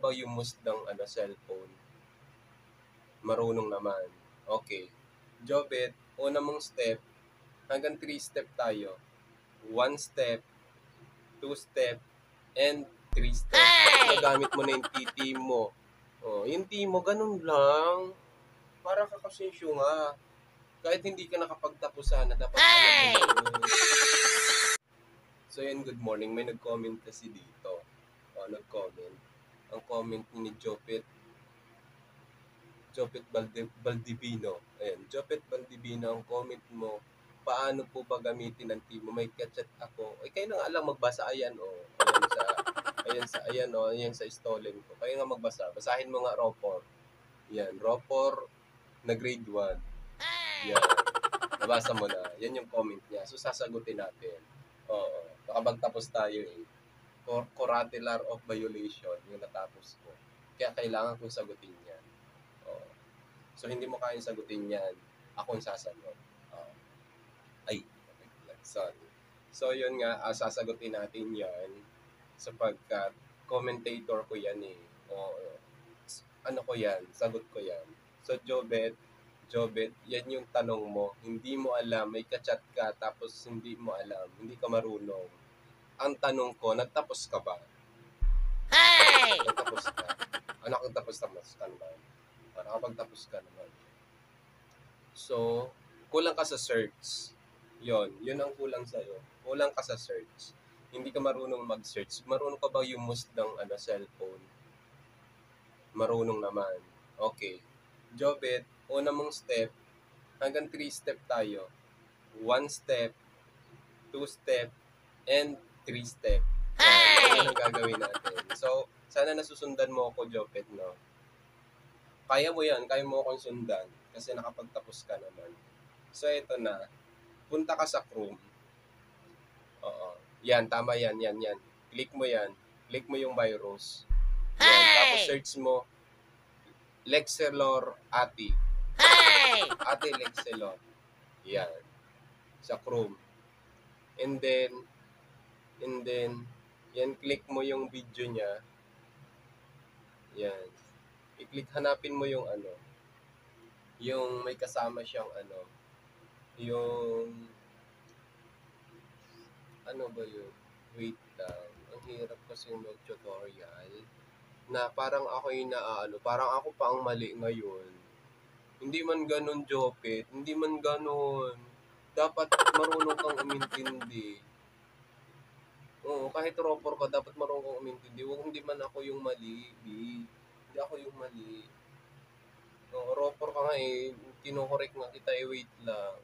ba use ng cellphone? Marunong naman. Okay. Jobet, una mong step, hanggang 3 step tayo. 1 step, 2 step, and 3 step. Gagamit mo na yung TT mo. Yung T mo, ganun lang. Para ka kasensyo nga. Kahit hindi ka nakapagtapos sana, dapat alam mo yun. So yan, good morning. May nag-comment kasi dito. Nag-comment. Ang comment ni Jopet Baldivino. Ayan, Jopet Baldivino, ang comment mo, paano po ba gamitin ang team mo? May kachat ako. Kayo na nga alam magbasa. Ayan, ayan sa stolen ko. Kayo nga magbasa. Basahin mo nga Ropor. Yan, Ropor na grade 1. Yan. Nabasa mo na. Yan yung comment niya. So, sasagutin natin. Nakapagtapos tayo eh. Curricular of violation yung natapos ko. Kaya kailangan kong sagutin yan. So, hindi mo kayang sagutin yan. Ako ang sasagot. Sorry. So, yun nga, sasagutin natin yan sapagkat commentator ko yan eh. Ko yan, sagot ko yan. So, Jobet, yan yung tanong mo. Hindi mo alam, may kachat ka, tapos hindi mo alam, hindi ka marunong. Ang tanong ko, nagtapos ka ba? Hey! Nagtapos ka. Nakapagtapos ka naman. Nakapagtapos ka naman. So, kulang ka sa search. Yun ang kulang sa'yo. Kulang ka sa search. Hindi ka marunong mag-search. Marunong ka ba use ng cellphone? Marunong naman. Okay. Jobet, una mong step, hanggang 3 step tayo. 1 step, 2 step, and 3 step. Yan ang gagawin natin. So, sana nasusundan mo ako, Jopet, no? Kaya mo yan. Kaya mo akong sundan. Kasi nakapagtapos ka naman. So, ito na. Punta ka sa Chrome. Yan, tama yan. Click mo yan. Click mo yung virus. Yan. Tapos search mo Lexcelor Ati. Ati Lexcelor. Yan. Sa Chrome. And then, yan, click mo yung video niya. Yan. I-click, hanapin mo yung yung may kasama siyang yung ba yun? Wait lang. Ang hirap kasi mag-tutorial na parang ako yung parang ako pa ang mali ngayon. Hindi man ganun, Jopet. Hindi man ganun. Dapat marunong kang umintindi. Kahit Ropor ka, dapat marunong kang umintindi. Hindi man ako yung mali, B. Hindi ako yung mali. Ropor ka nga eh. Kinokorek nga kita eh. Wait lang.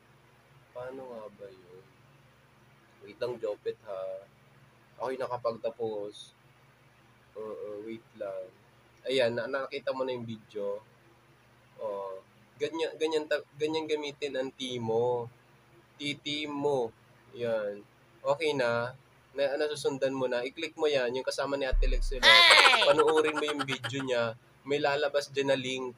Paano nga ba yun? Wait lang, Jopet ha. Ako'y nakapagtapos. Wait lang. Ayan, nakita mo na yung video. Ganyan gamitin ang Timo. TT mo. Yan. Okay na. Nasusundan mo na. I-click mo yan. Yung kasama ni Ate Lexcelor. Panuorin mo yung video niya. May lalabas dyan na link.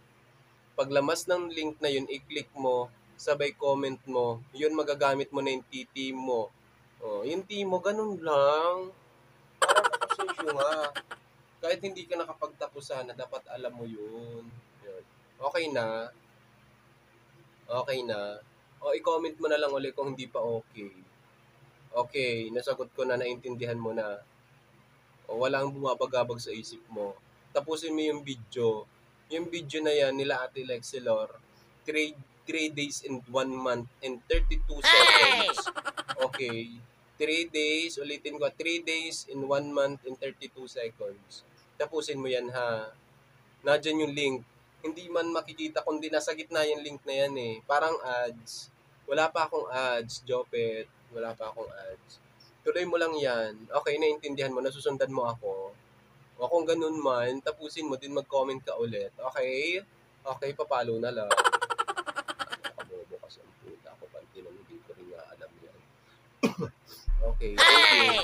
Paglamas ng link na yun, i-click mo. Sabay comment mo. Yun, magagamit mo na yung TT mo. Yung T mo, ganun lang. Para makasensyo nga. Kahit hindi ka nakapagtapos sana, dapat alam mo yun. Okay na. I-comment mo na lang ulit kung hindi pa okay. Okay, nasagot ko na, naintindihan mo na. Walang bumabagabag sa isip mo. Tapusin mo yung video. Yung video na yan nila Ate Lexcelor, 3 days and 1 month and 32 seconds. Okay. 3 days, ulitin ko, 3 days and 1 month and 32 seconds. Tapusin mo yan ha. Nadyan yung link. Hindi man makikita kundi nasa gitna yung link na yan eh. Parang ads. Wala pa akong ads, Jopet. Wala pa akong ads. Tuloy mo lang yan. Okay, naintindihan mo. Nasusundan mo ako. O kung ganun man, tapusin mo din, mag-comment ka ulit. Okay? Okay, papalo na lang. Nakabobo kasi ang puta ako. Pantin na hindi ko rin nga alam yan. Okay, thank you.